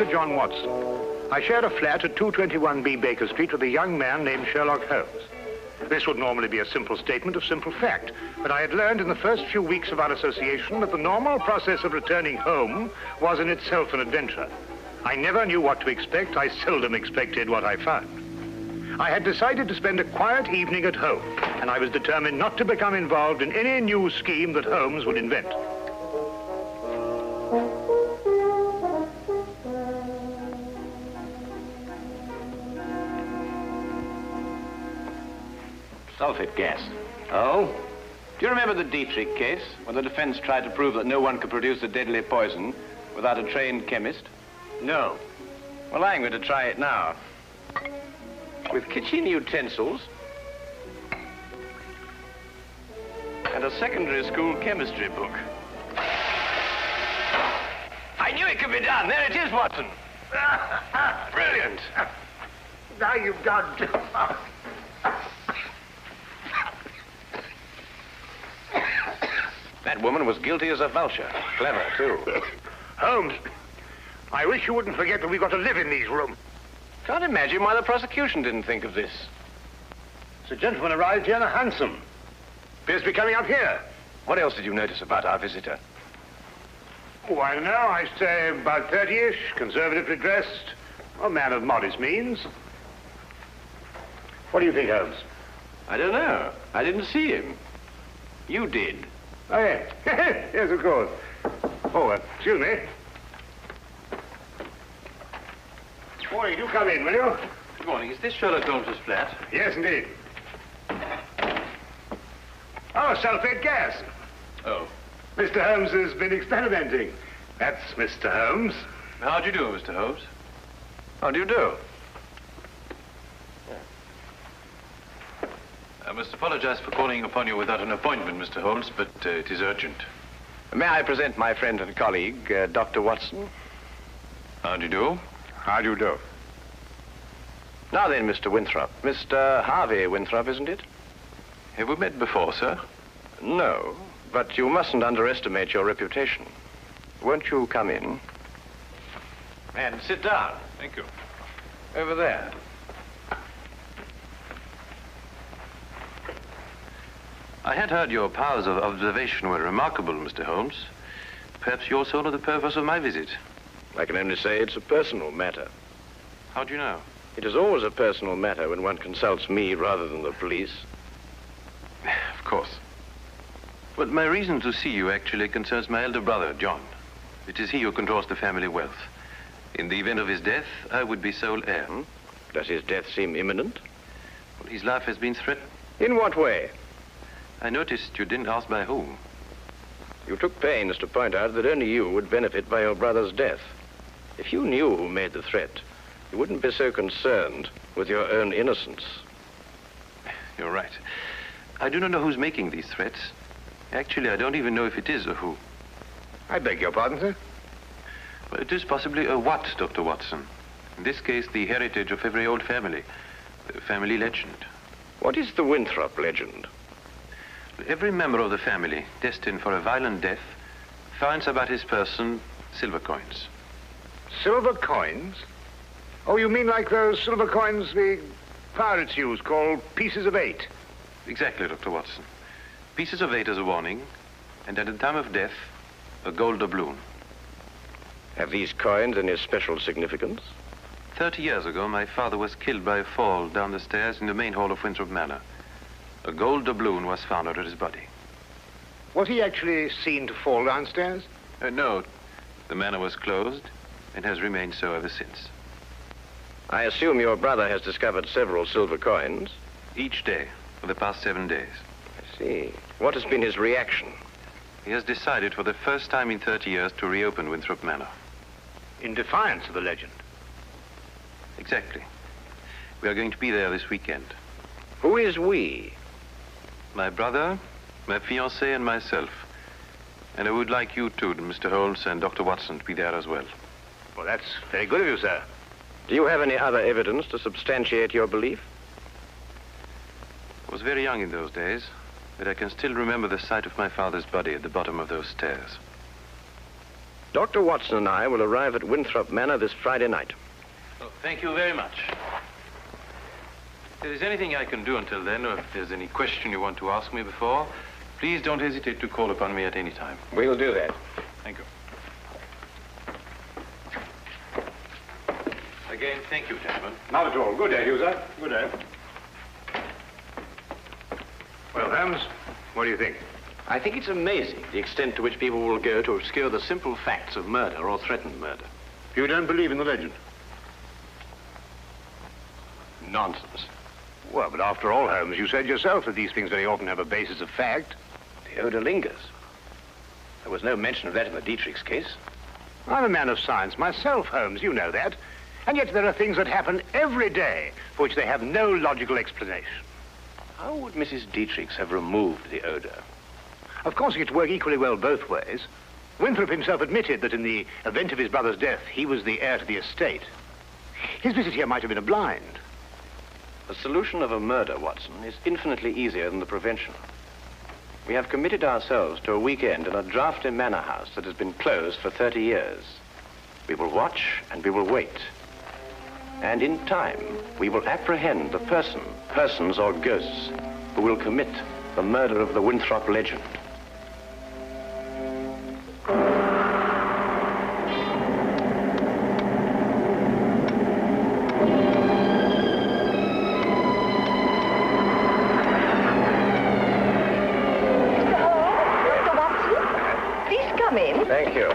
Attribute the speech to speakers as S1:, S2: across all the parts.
S1: Inspector John Watson. I shared a flat at 221B Baker Street with a young man named Sherlock Holmes. This would normally be a simple statement of simple fact, but I had learned in the first few weeks of our association that the normal process of returning home was in itself an adventure. I never knew what to expect. I seldom expected what I found. I had decided to spend a quiet evening at home, and I was determined not to become involved in any new scheme that Holmes would invent.
S2: Sulfate gas. Oh? Do you remember the Dietrich case, when the defense tried to prove that no one could produce a deadly poison without a trained chemist?
S1: No.
S2: Well, I'm going to try it now. With kitchen utensils and a secondary school chemistry book. I knew it could be done. There it is, Watson. Brilliant.
S1: Now you've gone too far.
S2: That woman was guilty as a vulture. Clever, too.
S1: Holmes, I wish you wouldn't forget that we've got to live in these rooms.
S2: Can't imagine why the prosecution didn't think of this.
S1: The gentleman arrived here in a hansom. Appears to be coming up here.
S2: What else did you notice about our visitor?
S1: Oh, I don't know. I say about 30-ish, conservatively dressed. A man of modest means. What do you think, Holmes?
S2: I don't know. I didn't see him. You did.
S1: Oh, yes. Yes, of course. Oh, excuse me. Morning, do come in, will you?
S3: Good morning. Is this Sherlock Holmes' flat?
S1: Yes, indeed. Oh, sulfate gas.
S3: Oh.
S1: Mr. Holmes has been experimenting. That's Mr. Holmes.
S3: How do you do, Mr. Holmes?
S2: How do you do?
S3: I must apologize for calling upon you without an appointment, Mr. Holmes, but it is urgent.
S2: May I present my friend and colleague, Dr. Watson?
S3: How do you do?
S1: How do you do?
S2: Now then, Mr. Winthrop. Mr. Harvey Winthrop, isn't it?
S3: Have we met before, sir?
S2: No, but you mustn't underestimate your reputation. Won't you come in? And sit down.
S3: Thank you.
S2: Over there.
S3: I had heard your powers of observation were remarkable, Mr. Holmes. Perhaps you also know the purpose of my visit.
S2: I can only say it's a personal matter.
S3: How do you know?
S2: It is always a personal matter when one consults me rather than the police.
S3: Of course. But my reason to see you actually concerns my elder brother, John. It is he who controls the family wealth. In the event of his death, I would be sole heir.
S2: Does his death seem imminent?
S3: Well, his life has been threatened.
S2: In what way?
S3: I noticed you didn't ask by whom.
S2: You took pains to point out that only you would benefit by your brother's death. If you knew who made the threat, you wouldn't be so concerned with your own innocence.
S3: You're right. I do not know who's making these threats. Actually, I don't even know if it is a who.
S1: I beg your pardon, sir?
S3: Well, it is possibly a what, Dr. Watson. In this case, the heritage of every old family. The family legend.
S2: What is the Winthrop legend?
S3: Every member of the family destined for a violent death finds about his person silver coins.
S1: Silver coins? Oh, you mean like those silver coins the pirates use, called pieces of 8?
S3: Exactly, Dr. Watson. Pieces of 8 as a warning, and at the time of death, a gold doubloon.
S2: Have these coins any special significance?
S3: 30 years ago, my father was killed by a fall down the stairs in the main hall of Winthrop Manor. A gold doubloon was found under his body.
S1: Was he actually seen to fall downstairs?
S3: No. The manor was closed and has remained so ever since.
S2: I assume your brother has discovered several silver coins.
S3: Each day for the past 7 days.
S2: I see. What has been his reaction?
S3: He has decided for the first time in 30 years to reopen Winthrop Manor.
S1: In defiance of the legend?
S3: Exactly. We are going to be there this weekend.
S2: Who is we?
S3: My brother, my fiancée, and myself. And I would like you two, Mr. Holmes and Dr. Watson, to be there as well.
S1: Well, that's very good of you, sir.
S2: Do you have any other evidence to substantiate your belief?
S3: I was very young in those days, but I can still remember the sight of my father's body at the bottom of those stairs.
S2: Dr. Watson and I will arrive at Winthrop Manor this Friday night.
S3: Oh, thank you very much. If there is anything I can do until then, or if there's any question you want to ask me before, please don't hesitate to call upon me at any time.
S2: We'll do that.
S3: Thank you. Again, thank you, gentlemen.
S1: Not at all. Good day, to you, sir. Good day. Well, Holmes, what do you think?
S2: I think it's amazing the extent to which people will go to obscure the simple facts of murder or threatened murder.
S1: You don't believe in the legend?
S2: Nonsense.
S1: Well, but after all, Holmes, you said yourself that these things very often have a basis of fact.
S2: The odor lingers. There was no mention of that in the Dietrich's case.
S1: I'm a man of science myself, Holmes, you know that. And yet there are things that happen every day for which they have no logical explanation.
S2: How would Mrs. Dietrich's have removed the odor?
S1: Of course, it could work equally well both ways. Winthrop himself admitted that in the event of his brother's death, he was the heir to the estate. His visit here might have been a blind.
S2: The solution of a murder, Watson, is infinitely easier than the prevention. We have committed ourselves to a weekend in a drafty manor house that has been closed for 30 years. We will watch and we will wait. And in time, we will apprehend the persons or ghosts, who will commit the murder of the Winthrop legend. Thank you.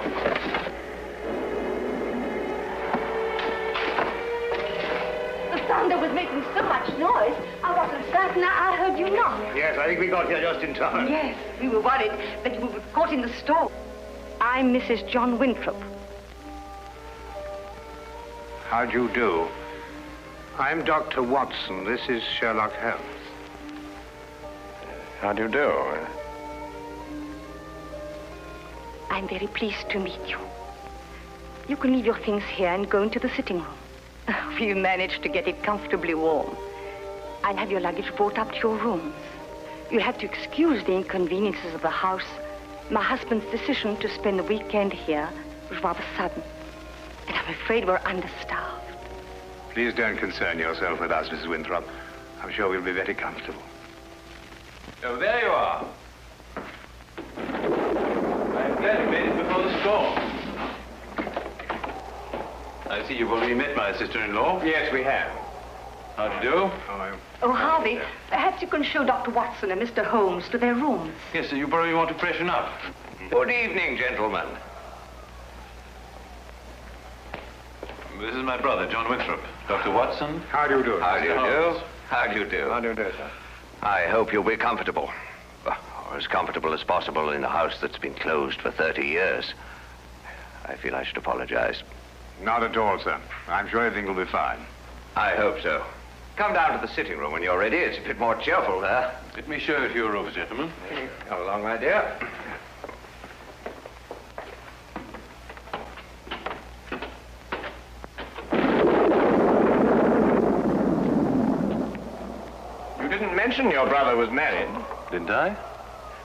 S4: The thunder was making so much noise, I wasn't certain I heard you knock.
S1: Yes, I think we got here just in time.
S4: Yes, we were worried that you were caught in the storm. I'm Mrs. John Winthrop.
S1: How do you do? I'm Dr. Watson. This is Sherlock Holmes.
S2: How do you do?
S4: I'm very pleased to meet you. You can leave your things here and go into the sitting room. We managed to get it comfortably warm. I'll have your luggage brought up to your rooms. You'll have to excuse the inconveniences of the house. My husband's decision to spend the weekend here was rather sudden. And I'm afraid we're understaffed.
S1: Please don't concern yourself with us, Mrs. Winthrop. I'm sure we'll be very comfortable.
S3: Oh, there you are. I'm glad you made it before the storm. I see you've already met my sister-in-law.
S1: Yes, we have.
S3: How do you do?
S4: Oh, Harvey, perhaps you can show Dr. Watson and Mr. Holmes to their rooms.
S3: Yes, sir, you probably want to freshen up.
S2: Good evening, gentlemen.
S3: This is my brother, John Winthrop. Dr. Watson.
S1: How do you do?
S2: How do you do?
S3: Holmes.
S2: How do you do?
S1: How do you do, sir?
S2: I hope you'll be comfortable. Or as comfortable as possible in a house that's been closed for 30 years. I feel I should apologize.
S1: Not at all, sir. I'm sure everything will be fine.
S2: I hope so. Come down to the sitting room when you're ready. It's a bit more cheerful there.
S3: Let me show you to your rooms, gentlemen.
S2: Come along, my dear. You didn't mention your brother was married.
S3: Didn't I?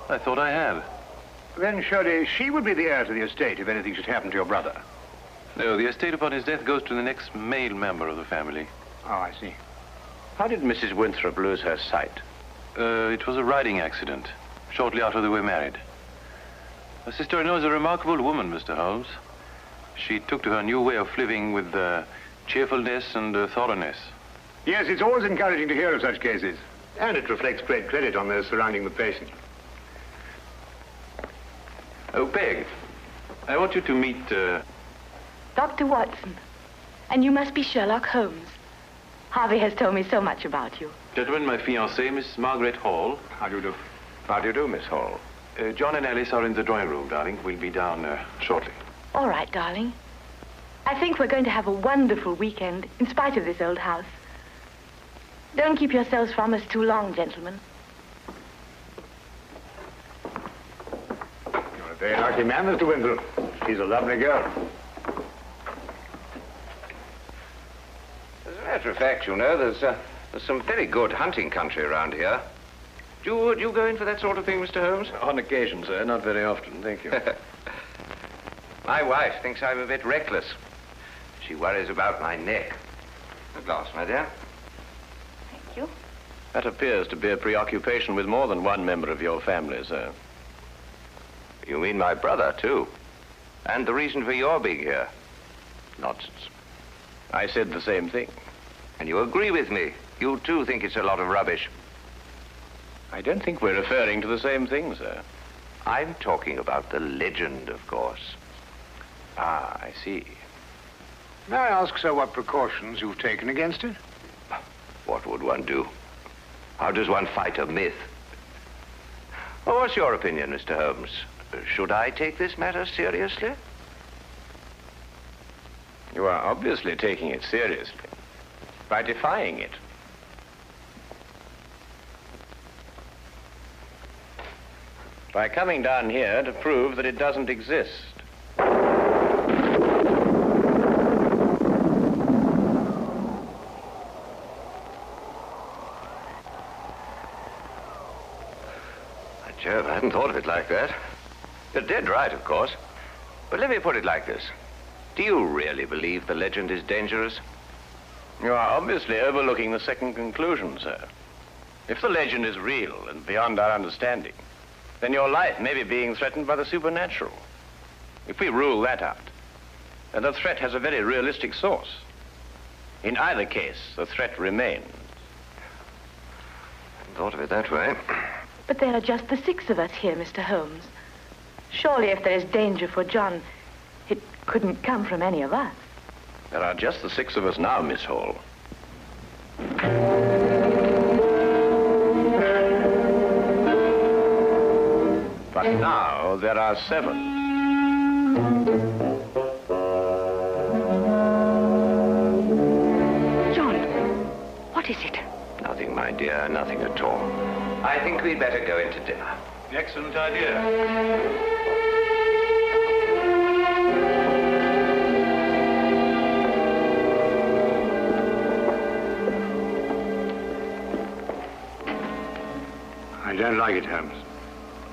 S3: I thought I had.
S1: Then surely she would be the heir to the estate if anything should happen to your brother.
S3: No, the estate upon his death goes to the next male member of the family.
S1: Oh, I see.
S2: How did Mrs. Winthrop lose her sight?
S3: It was a riding accident, shortly after they were married. My sister-in-law is a remarkable woman, Mr. Holmes. She took to her new way of living with cheerfulness and thoroughness.
S1: Yes, it's always encouraging to hear of such cases. And it reflects great credit on those surrounding the patient.
S3: Oh, Peg, I want you to meet,
S4: Dr. Watson. And you must be Sherlock Holmes. Harvey has told me so much about you.
S3: gentlemen, my fiancée, Miss Margaret Hall.
S1: How do you do?
S2: How do you do, Miss Hall?
S3: John and Alice are in the drawing room, darling. We'll be down shortly.
S4: All right, darling. I think we're going to have a wonderful weekend, in spite of this old house. Don't keep yourselves from us too long, gentlemen.
S1: You're a very lucky man, Mr. Winthrop. She's a lovely girl.
S2: As a matter of fact, you know, there's some very good hunting country around here. Do you go in for that sort of thing, Mr. Holmes?
S3: On occasion, sir. Not very often, thank you.
S5: My wife thinks I'm a bit reckless. She worries about my neck. A glass, my dear.
S4: Thank you.
S2: That appears to be a preoccupation with more than one member of your family, sir.
S5: You mean my brother, too? And the reason for your being here?
S2: Nonsense. I said the same thing.
S5: And you agree with me? You, too, think it's a lot of rubbish?
S2: I don't think we're referring to the same thing, sir.
S5: I'm talking about the legend, of course.
S2: Ah, I see.
S1: May I ask, sir, what precautions you've taken against it?
S5: What would one do? How does one fight a myth? Well, what's your opinion, Mr. Holmes? Should I take this matter seriously?
S2: You are obviously taking it seriously by defying it. By coming down here to prove that it doesn't exist.
S5: Jove, I hadn't thought of it like that. You're dead right, of course. But let me put it like this. Do you really believe the legend is dangerous?
S2: You are obviously overlooking the second conclusion, sir. If the legend is real and beyond our understanding, then your life may be being threatened by the supernatural. If we rule that out, then the threat has a very realistic source. In either case, the threat remains.
S5: I hadn't thought of it that way.
S4: But there are just the 6 of us here, Mr. Holmes. Surely if there is danger for John, it couldn't come from any of us.
S2: There are just the 6 of us now, Miss Hall. But now there are 7.
S4: John, what is it?
S5: Nothing, my dear, nothing at all. I think we'd better go into dinner.
S3: Excellent idea.
S1: I don't like it, Holmes.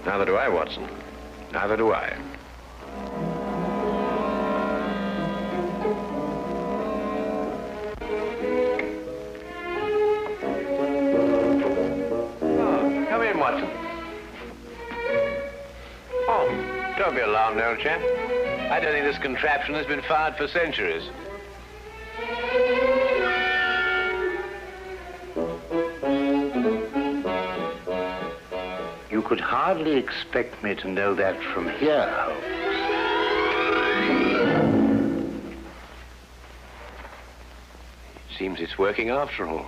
S2: Neither do I, Watson. Neither do I. Oh, come in, Watson. Oh, don't be alarmed, old chap. I don't think this contraption has been fired for centuries.
S1: You could hardly expect me to know that from here, Holmes.
S2: Seems it's working after all.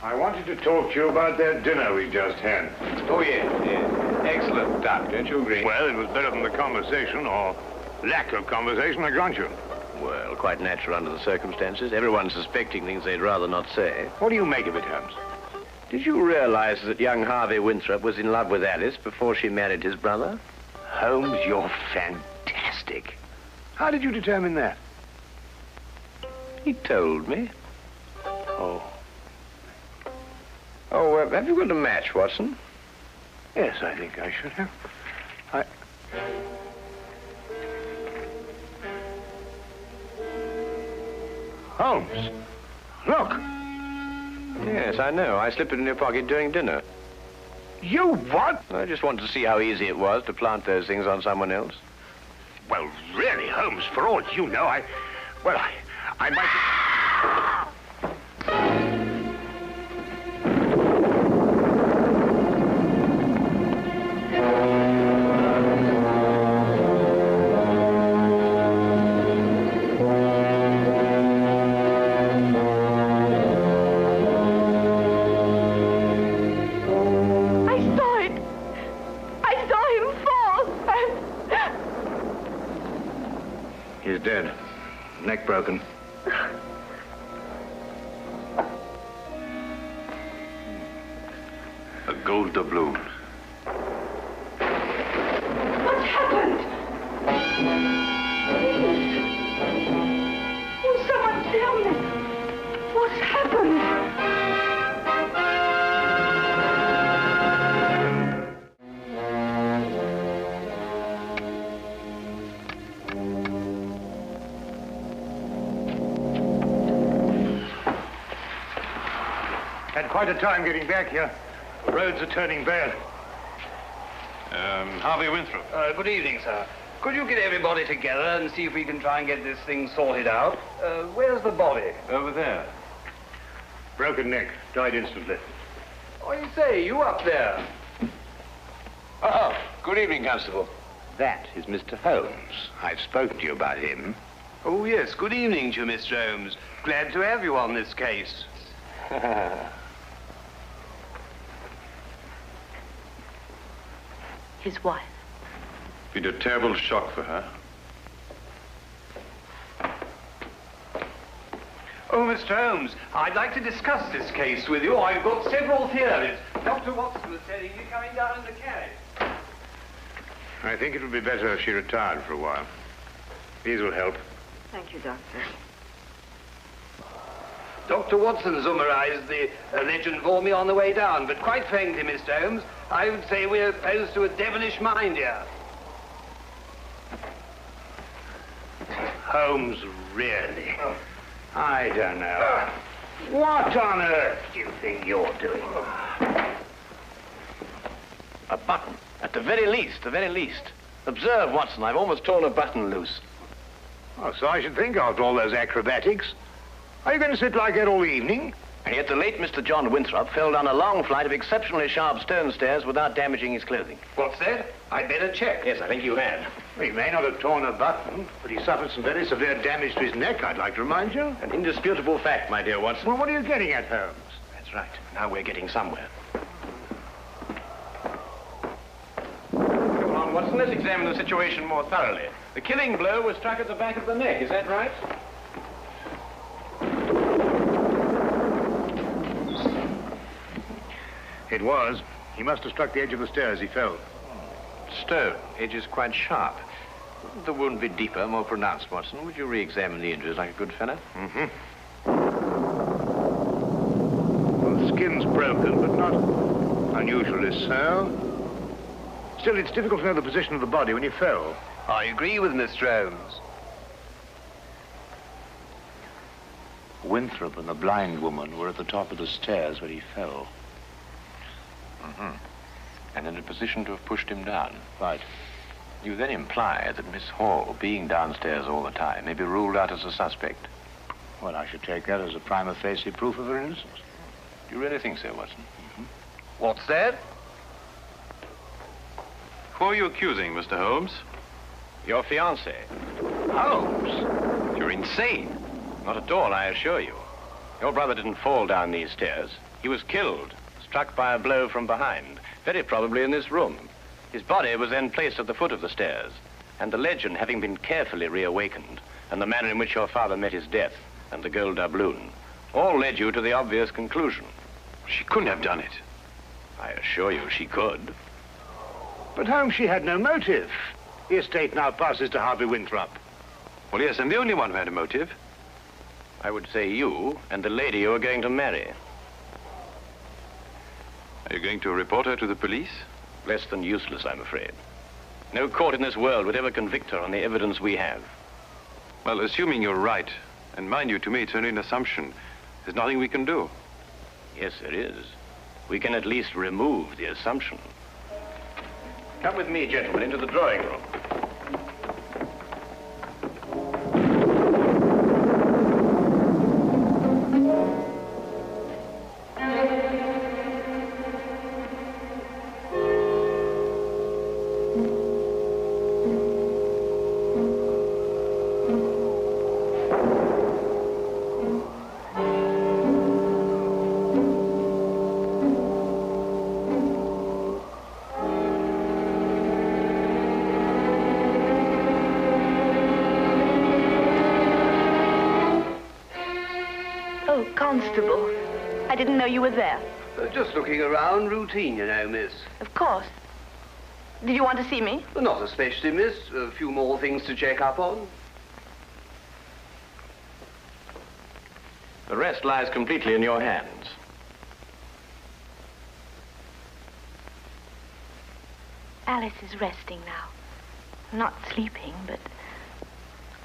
S1: I wanted to talk to you about that dinner we just had.
S2: Oh, yes, yes. Excellent, Doc, don't you agree?
S1: Well, it was better than the conversation, or lack of conversation, I grant you.
S2: Well, quite natural under the circumstances. Everyone's suspecting things they'd rather not say.
S1: What do you make of it, Holmes?
S2: Did you realize that young Harvey Winthrop was in love with Alice before she married his brother?
S1: Holmes, you're fantastic. How did you determine that?
S2: He told me.
S1: Oh.
S2: Oh, have you got a match, Watson?
S1: Yes, I think I should have. Holmes, look.
S2: Yes, I know. I slipped it in your pocket during dinner.
S1: You what?
S2: I just wanted to see how easy it was to plant those things on someone else.
S1: Well, really, Holmes, for all you know, I might...
S2: He's dead. Neck broken.
S3: A gold doubloon.
S4: What's happened? Oh, someone tell me. What's happened?
S1: Had quite a time getting back here. The roads are turning bad.
S3: Harvey Winthrop.
S6: Good evening, sir. Could you get everybody together and see if we can try and get this thing sorted out? Where's the body?
S3: Over there.
S1: Broken neck. Died instantly.
S6: Oh, you say, you up there?
S5: Oh, good evening, Constable. That is Mr. Holmes. I've spoken to you about him.
S6: Oh, yes. Good evening to you, Mr. Holmes. Glad to have you on this case.
S4: His wife.
S3: Been a terrible shock for her.
S6: Oh, Mr. Holmes, I'd like to discuss this case with you. I've got several theories. Dr. Watson was telling me coming down in the carriage.
S1: I think it would be better if she retired for a while. These will help.
S4: Thank you, Doctor.
S6: Dr. Watson summarized the legend for me on the way down, but quite frankly, Mr. Holmes, I would say we're opposed to a devilish mind here.
S1: Holmes, really? I don't know. What on earth do you think you're doing?
S2: A button. At the very least, the very least. Observe, Watson, I've almost torn a button loose.
S1: Oh, so I should think after all those acrobatics. Are you going to sit like that all the evening?
S2: And yet the late Mr. John Winthrop fell down a long flight of exceptionally sharp stone stairs without damaging his clothing.
S6: What's that? I'd better check.
S2: Yes, I think you had.
S1: Well, he may not have torn a button, but he suffered some very severe damage to his neck, I'd like to remind you.
S2: An indisputable fact, my dear Watson.
S1: Well, what are you getting at, Holmes?
S2: That's right. Now we're getting somewhere. Come on, Watson, let's examine the situation more thoroughly. The killing blow was struck at the back of the neck, is that right?
S1: It was. He must have struck the edge of the stairs as he fell.
S2: Stone. Edge is quite sharp. Wouldn't the wound be deeper, more pronounced, Watson? Would you re-examine the injuries like a good fellow?
S1: Mm-hmm. Well, the skin's broken, but not unusually so. Still, it's difficult to know the position of the body when he fell.
S6: I agree with Mr. Holmes.
S1: Winthrop and the blind woman were at the top of the stairs when he fell.
S2: Mm-hmm. And in a position to have pushed him down.
S1: Right.
S2: You then imply that Miss Hall, being downstairs all the time, may be ruled out as a suspect.
S1: Well, I should take that as a prima facie proof of her innocence.
S2: Do you really think so, Watson?
S1: Mm-hmm.
S6: What's that?
S3: Who are you accusing, Mr. Holmes?
S2: Your fiancé.
S1: Holmes?
S3: You're insane.
S2: Not at all, I assure you. Your brother didn't fall down these stairs. He was killed, struck by a blow from behind, very probably in this room. His body was then placed at the foot of the stairs, and the legend having been carefully reawakened, and the manner in which your father met his death, and the gold doubloon, all led you to the obvious conclusion.
S3: She couldn't have done it.
S2: I assure you she could.
S1: But Holmes, she had no motive. The estate now passes to Harvey Winthrop.
S3: Well, yes, I'm the only one who had a motive.
S2: I would say you and the lady you are going to marry.
S3: Are you going to report her to the police?
S2: Less than useless, I'm afraid. No court in this world would ever convict her on the evidence we have.
S3: Well, assuming you're right, and mind you, to me, it's only an assumption, there's nothing we can do.
S2: Yes, there is. We can at least remove the assumption. Come with me, gentlemen, into the drawing room.
S4: Constable, I didn't know you were there.
S6: Just looking around, routine, you know, miss.
S4: Of course. Did you want to see me?
S6: Not especially, miss. A few more things to check up on.
S2: The rest lies completely in your hands.
S4: Alice is resting now. Not sleeping, but...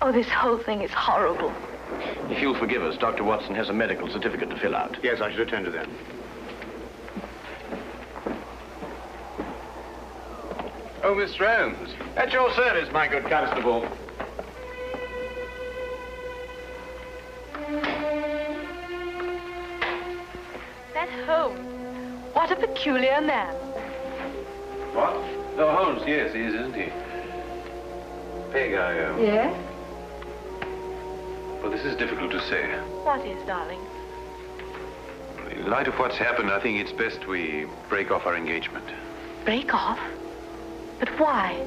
S4: Oh, this whole thing is horrible.
S2: If you'll forgive us, Dr. Watson has a medical certificate to fill out.
S1: Yes, I should attend to that.
S3: Oh, Mr. Holmes. At your service, my good constable.
S4: That Holmes. What a peculiar man.
S3: What? Oh, Holmes, yes, he is, isn't he? Peg,
S4: Yes?
S3: Well, this is difficult to say.
S4: What is, darling?
S3: In light of what's happened, I think it's best we break off our engagement.
S4: Break off? But why?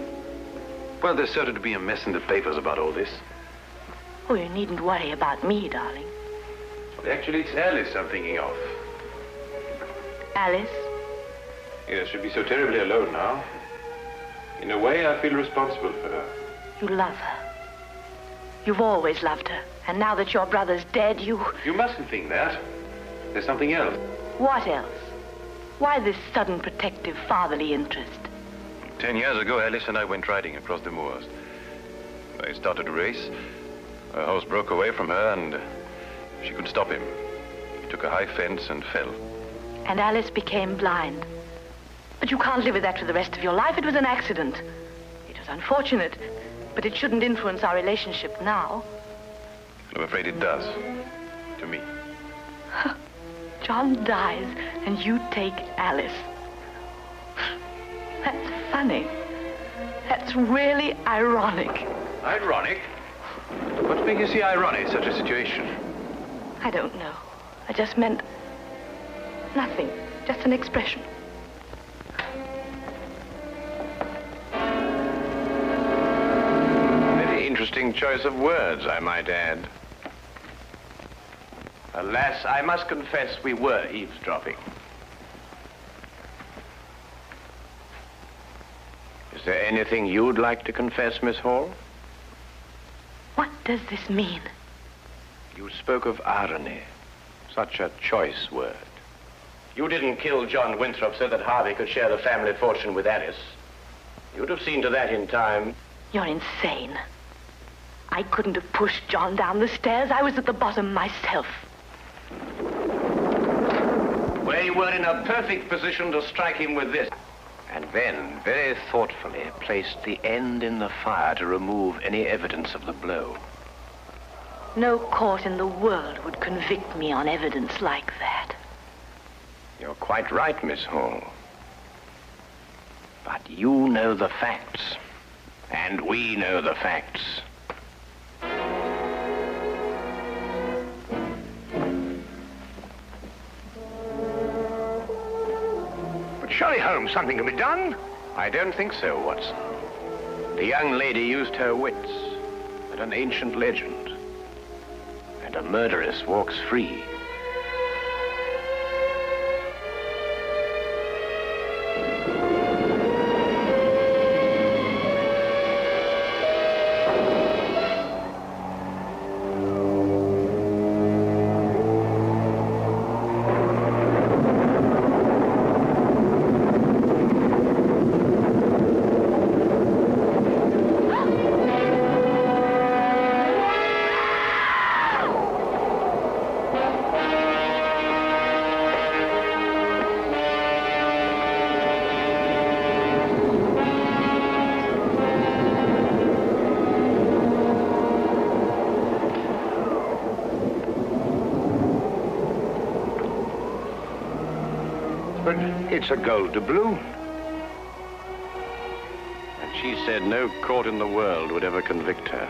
S3: Well, there's certain to be a mess in the papers about all this.
S4: Oh, you needn't worry about me, darling.
S3: Well, actually, it's Alice I'm thinking of.
S4: Alice?
S3: Yes, she'll be so terribly alone now. In a way, I feel responsible for her.
S4: You love her. You've always loved her. And now that your brother's dead, you...
S3: You mustn't think that. There's something else.
S4: What else? Why this sudden protective fatherly interest?
S3: 10 years ago, Alice and I went riding across the moors. I started a race. Her horse broke away from her, and she couldn't stop him. He took a high fence and fell.
S4: And Alice became blind. But you can't live with that for the rest of your life. It was an accident. It was unfortunate, but it shouldn't influence our relationship now.
S3: I'm afraid it does. To me.
S4: John dies, and you take Alice. That's funny. That's really ironic.
S3: Ironic? What makes you see ironic in such a situation?
S4: I don't know. I just meant nothing. Just an expression.
S2: Very interesting choice of words, I might add. Alas, I must confess we were eavesdropping. Is there anything you'd like to confess, Miss Hall?
S4: What does this mean?
S2: You spoke of irony. Such a choice word. You didn't kill John Winthrop so that Harvey could share the family fortune with Alice. You'd have seen to that in time.
S4: You're insane. I couldn't have pushed John down the stairs. I was at the bottom myself.
S2: Well, you were in a perfect position to strike him with this. And then, very thoughtfully, placed the end in the fire to remove any evidence of the blow.
S4: No court in the world would convict me on evidence like that.
S2: You're quite right, Miss Hall. But you know the facts. And we know the facts.
S1: But surely, Holmes, something can be done.
S2: I don't think so, Watson. The young lady used her wits and an ancient legend. And a murderess walks free.
S1: But it's a gold doubloon.
S2: And she said no court in the world would ever convict her.